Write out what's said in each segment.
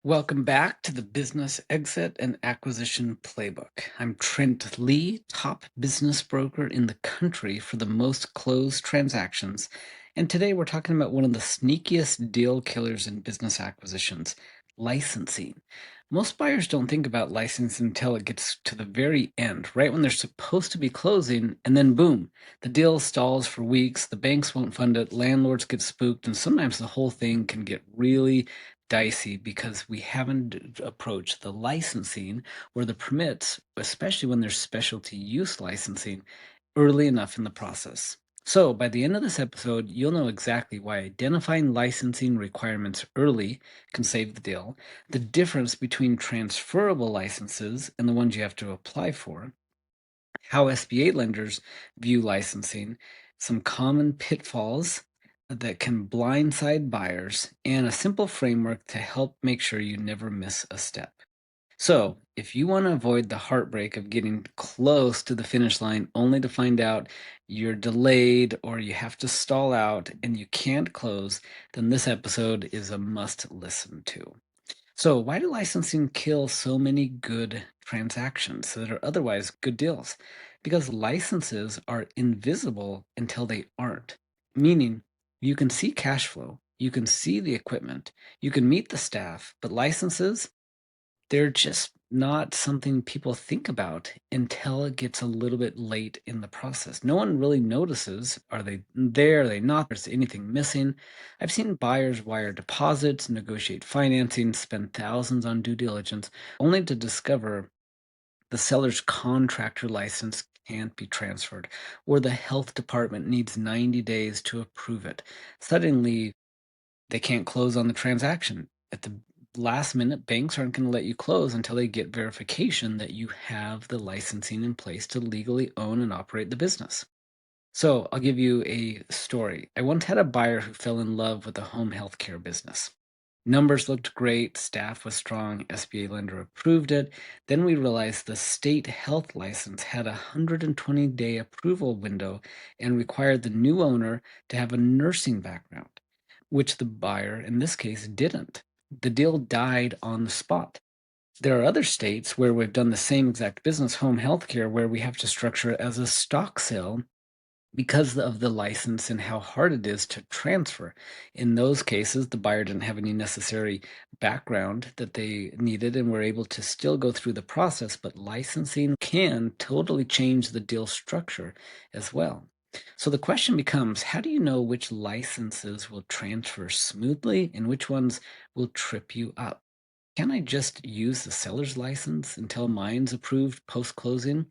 Welcome back to the Business Exit and Acquisition Playbook. I'm Trent Lee, top business broker in the country for the most closed transactions. And today we're talking about one of the sneakiest deal killers in business acquisitions, licensing. Most buyers don't think about licensing until it gets to the very end, right when they're supposed to be closing, and then boom, the deal stalls for weeks, the banks won't fund it, landlords get spooked, and sometimes the whole thing can get really dicey because we haven't approached the licensing or the permits, especially when there's specialty use licensing, early enough in the process. So, by the end of this episode, you'll know exactly why identifying licensing requirements early can save the deal, the difference between transferable licenses and the ones you have to apply for, how SBA lenders view licensing, some common pitfalls that can blindside buyers, and a simple framework to help make sure you never miss a step. So, if you want to avoid the heartbreak of getting close to the finish line only to find out you're delayed or you have to stall out and you can't close, then this episode is a must listen to. So, why do licensing kill so many good transactions that are otherwise good deals? Because licenses are invisible until they aren't. Meaning, you can see cash flow, you can see the equipment, you can meet the staff, but licenses, they're just not something people think about until it gets a little bit late in the process. No one really notices, are they there, are they not, is anything missing? I've seen buyers wire deposits, negotiate financing, spend thousands on due diligence, only to discover the seller's contractor license can't be transferred, or the health department needs 90 days to approve it. Suddenly, they can't close on the transaction. At the last minute, banks aren't going to let you close until they get verification that you have the licensing in place to legally own and operate the business. So I'll give you a story. I once had a buyer who fell in love with a home healthcare business. Numbers looked great, staff was strong, SBA lender approved it. Then we realized the state health license had a 120-day approval window and required the new owner to have a nursing background, which the buyer in this case didn't. The deal died on the spot. There are other states where we've done the same exact business, home healthcare, where we have to structure it as a stock sale because of the license and how hard it is to transfer. In those cases, the buyer didn't have any necessary background that they needed and were able to still go through the process, but licensing can totally change the deal structure as well. So the question becomes, how do you know which licenses will transfer smoothly and which ones will trip you up? Can I just use the seller's license until mine's approved post-closing?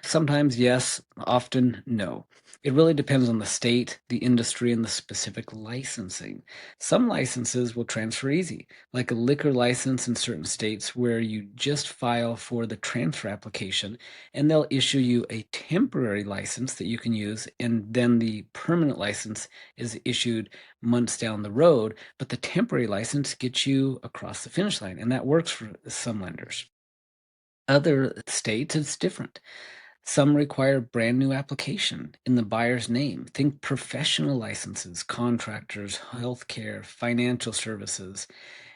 Sometimes yes, often no. It really depends on the state, the industry, and the specific licensing. Some licenses will transfer easy, like a liquor license in certain states where you just file for the transfer application and they'll issue you a temporary license that you can use, and then the permanent license is issued months down the road, but the temporary license gets you across the finish line, and that works for some lenders. Other states, it's different. Some require brand new application in the buyer's name. Think professional licenses, contractors, healthcare, financial services.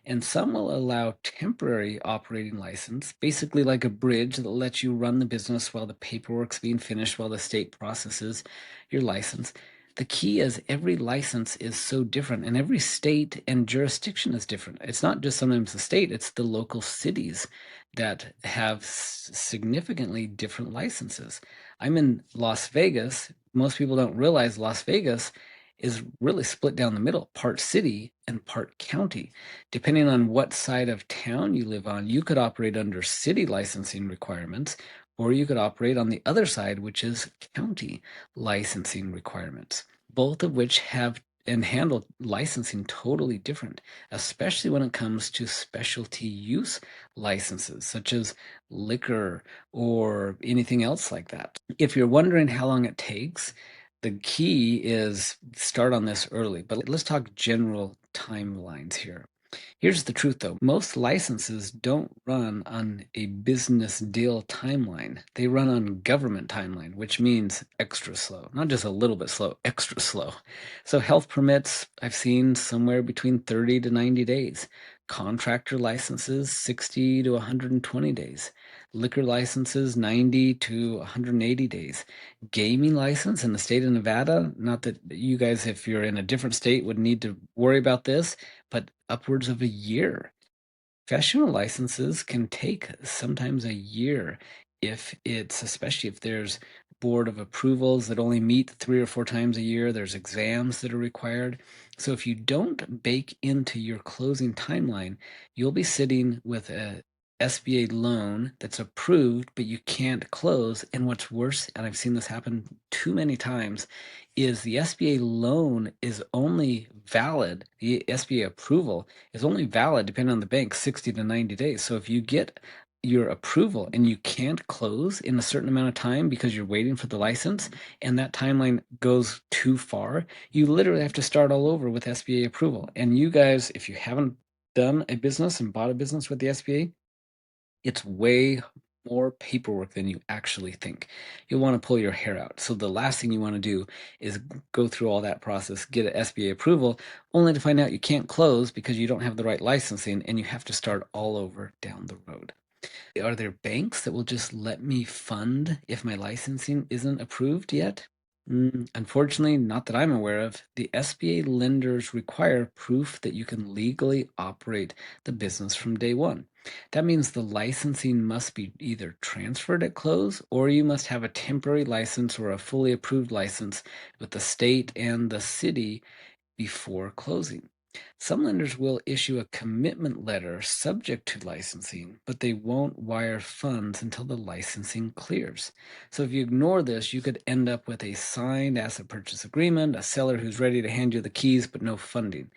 And some will allow temporary operating license, basically like a bridge that lets you run the business while the paperwork's being finished, while the state processes your license. The key is every license is so different, and every state and jurisdiction is different. It's not just sometimes the state, it's the local cities that have significantly different licenses. I'm in Las Vegas. Most people don't realize Las Vegas is really split down the middle, part city and part county. Depending on what side of town you live on, you could operate under city licensing requirements, or you could operate on the other side, which is county licensing requirements, both of which have and handle licensing totally different, especially when it comes to specialty use licenses, such as liquor or anything else like that. If you're wondering how long it takes, the key is start on this early, but let's talk general timelines here. Here's the truth though. Most licenses don't run on a business deal timeline. They run on government timeline, which means extra slow. Not just a little bit slow, extra slow. So health permits, I've seen somewhere between 30 to 90 days. Contractor licenses, 60 to 120 days. Liquor licenses, 90 to 180 days. Gaming license in the state of Nevada, not that you guys, if you're in a different state, would need to worry about this, but upwards of a year. Professional licenses can take sometimes a year especially if there's board of approvals that only meet 3 or 4 times a year. There's exams that are required. So if you don't bake into your closing timeline, you'll be sitting with a SBA loan that's approved, but you can't close. And what's worse, and I've seen this happen too many times, is the SBA loan is only valid, the SBA approval is only valid, depending on the bank, 60 to 90 days. So if you get your approval and you can't close in a certain amount of time because you're waiting for the license and that timeline goes too far, you literally have to start all over with SBA approval. And you guys, if you haven't done a business and bought a business with the SBA, it's way more paperwork than you actually think. You'll want to pull your hair out. So the last thing you want to do is go through all that process, get an SBA approval, only to find out you can't close because you don't have the right licensing and you have to start all over down the road. Are there banks that will just let me fund if my licensing isn't approved yet? Unfortunately, not that I'm aware of. The SBA lenders require proof that you can legally operate the business from day one. That means the licensing must be either transferred at close or you must have a temporary license or a fully approved license with the state and the city before closing. Some lenders will issue a commitment letter subject to licensing, but they won't wire funds until the licensing clears. So if you ignore this, you could end up with a signed asset purchase agreement, a seller who's ready to hand you the keys, but no funding.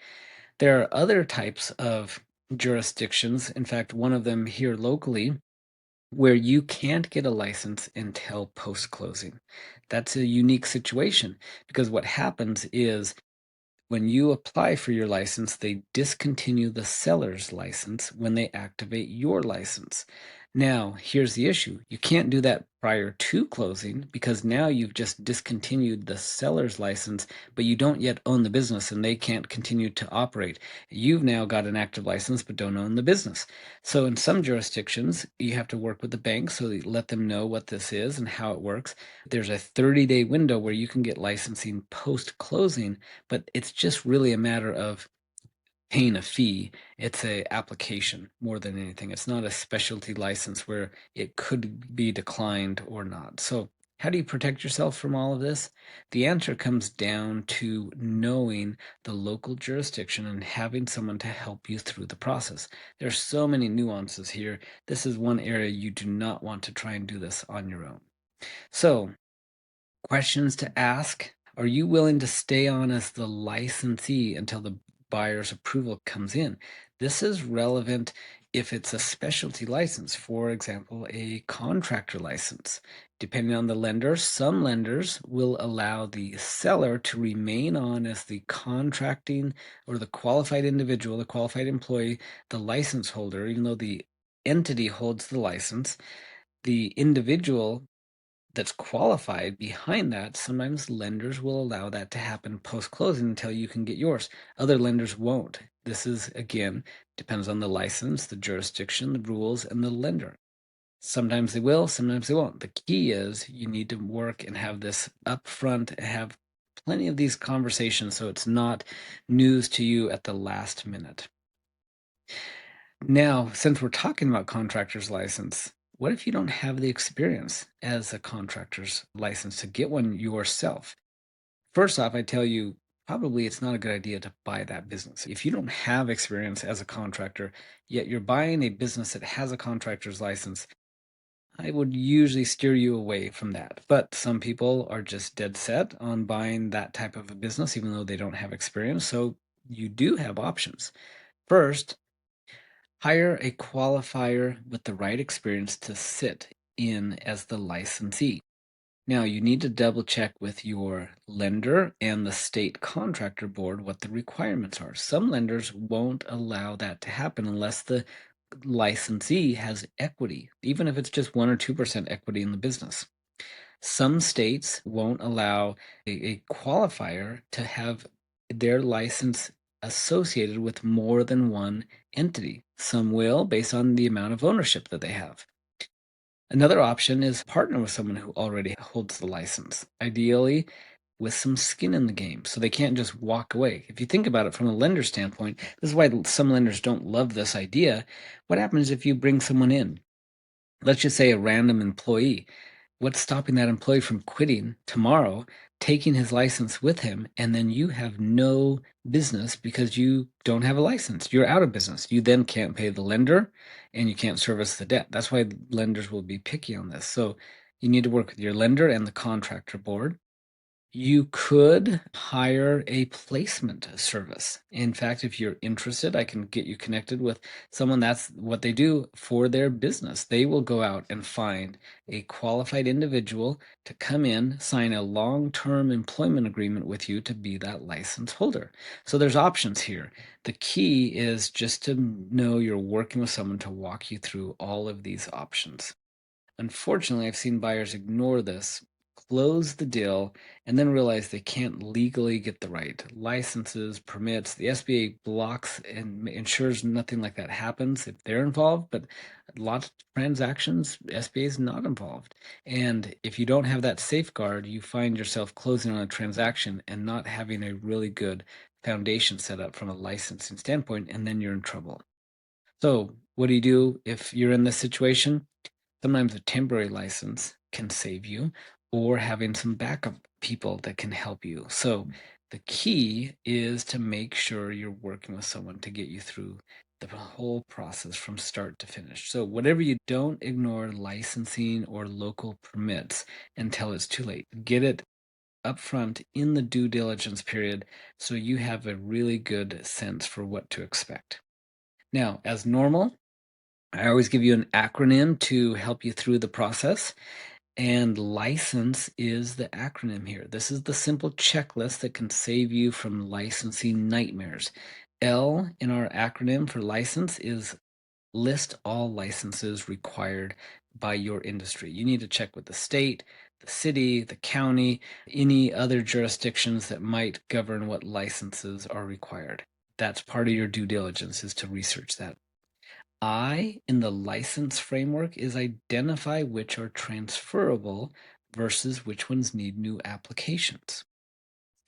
There are other types of jurisdictions, in fact, one of them here locally, where you can't get a license until post closing. That's a unique situation because what happens is when you apply for your license, they discontinue the seller's license when they activate your license. Now, here's the issue. You can't do that prior to closing because now you've just discontinued the seller's license, but you don't yet own the business and they can't continue to operate. You've now got an active license but don't own the business. So in some jurisdictions, you have to work with the bank so that you let them know what this is and how it works. There's a 30-day window where you can get licensing post closing, but it's just really a matter of paying a fee. It's a application more than anything. It's not a specialty license where it could be declined or not. So how do you protect yourself from all of this? The answer comes down to knowing the local jurisdiction and having someone to help you through the process. There's so many nuances here. This is one area you do not want to try and do this on your own. So questions to ask. Are you willing to stay on as the licensee until the buyer's approval comes in? This is relevant if it's a specialty license, for example, a contractor license. Depending on the lender, some lenders will allow the seller to remain on as the contracting or the qualified individual, the qualified employee, the license holder, even though the entity holds the license. The individual that's qualified behind that, sometimes lenders will allow that to happen post-closing until you can get yours. Other lenders won't. This is, again, depends on the license, the jurisdiction, the rules, and the lender. Sometimes they will, sometimes they won't. The key is you need to work and have this upfront, have plenty of these conversations so it's not news to you at the last minute. Now, since we're talking about contractor's license, what if you don't have the experience as a contractor's license to get one yourself? First off, I tell you, probably it's not a good idea to buy that business. If you don't have experience as a contractor, yet you're buying a business that has a contractor's license, I would usually steer you away from that. But some people are just dead set on buying that type of a business, even though they don't have experience. So you do have options. First, hire a qualifier with the right experience to sit in as the licensee. Now, you need to double check with your lender and the state contractor board what the requirements are. Some lenders won't allow that to happen unless the licensee has equity, even if it's just 1 or 2% equity in the business. Some states won't allow a qualifier to have their license associated with more than one entity. Some will, based on the amount of ownership that they have. Another option is partner with someone who already holds the license, ideally with some skin in the game, so they can't just walk away. If you think about it from a lender standpoint, this is why some lenders don't love this idea. What happens if you bring someone in? Let's just say a random employee. What's stopping that employee from quitting tomorrow, taking his license with him, and then you have no business because you don't have a license? You're out of business. You then can't pay the lender and you can't service the debt. That's why lenders will be picky on this. So you need to work with your lender and the contractor board. You could hire a placement service. In fact, if you're interested, I can get you connected with someone. That's what they do for their business. They will go out and find a qualified individual to come in, sign a long-term employment agreement with you to be that license holder. So there's options here. The key is just to know you're working with someone to walk you through all of these options. Unfortunately, I've seen buyers ignore this, close the deal, and then realize they can't legally get the right licenses, permits. The SBA blocks and ensures nothing like that happens if they're involved, but lots of transactions, SBA is not involved. And if you don't have that safeguard, you find yourself closing on a transaction and not having a really good foundation set up from a licensing standpoint, and then you're in trouble. So, what do you do if you're in this situation? Sometimes a temporary license can save you, or having some backup people that can help you. So the key is to make sure you're working with someone to get you through the whole process from start to finish. So whatever you don't ignore licensing or local permits until it's too late. Get it upfront in the due diligence period so you have a really good sense for what to expect. Now, as normal, I always give you an acronym to help you through the process, and license is the acronym here. This is the simple checklist that can save you from licensing nightmares. L in our acronym for license is list all licenses required by your industry. You need to check with the state, the city, the county, any other jurisdictions that might govern what licenses are required. That's part of your due diligence, is to research that. I in the license framework is identify which are transferable versus which ones need new applications.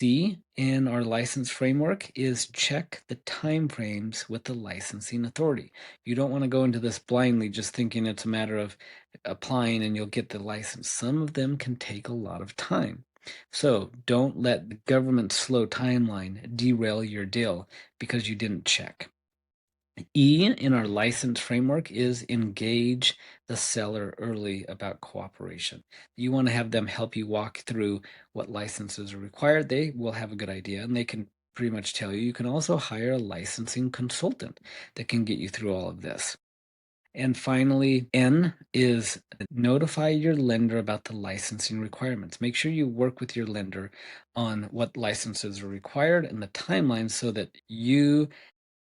C in our license framework is check the timeframes with the licensing authority. You don't want to go into this blindly just thinking it's a matter of applying and you'll get the license. Some of them can take a lot of time. So don't let the government's slow timeline derail your deal because you didn't check. E in our license framework is engage the seller early about cooperation. You want to have them help you walk through what licenses are required. They will have a good idea and they can pretty much tell you. You can also hire a licensing consultant that can get you through all of this. And finally, N is notify your lender about the licensing requirements. Make sure you work with your lender on what licenses are required and the timeline so that you,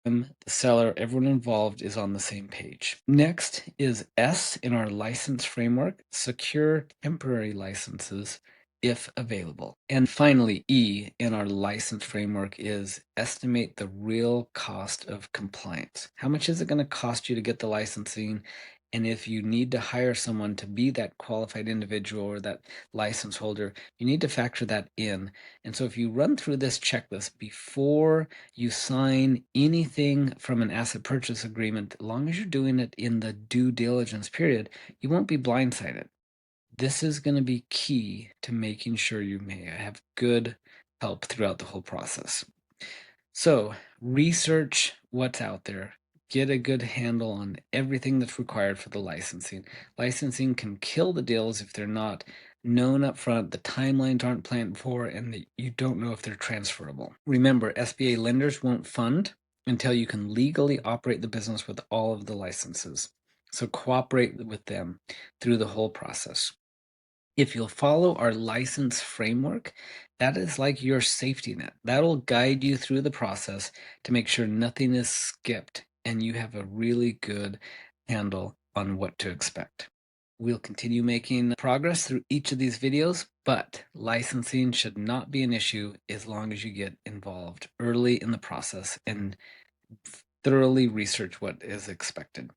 the seller, everyone involved is on the same page. Next is S in our license framework, secure temporary licenses if available. And finally, E in our license framework is estimate the real cost of compliance. How much is it going to cost you to get the licensing? And if you need to hire someone to be that qualified individual or that license holder, you need to factor that in. And so if you run through this checklist before you sign anything from an asset purchase agreement, as long as you're doing it in the due diligence period, you won't be blindsided. This is going to be key to making sure you may have good help throughout the whole process. So research what's out there. Get a good handle on everything that's required for the licensing. Licensing can kill the deals if they're not known up front, the timelines aren't planned for, and you don't know if they're transferable. Remember, SBA lenders won't fund until you can legally operate the business with all of the licenses. So cooperate with them through the whole process. If you'll follow our license framework, that is like your safety net. That'll guide you through the process to make sure nothing is skipped and you have a really good handle on what to expect. We'll continue making progress through each of these videos, but licensing should not be an issue as long as you get involved early in the process and thoroughly research what is expected.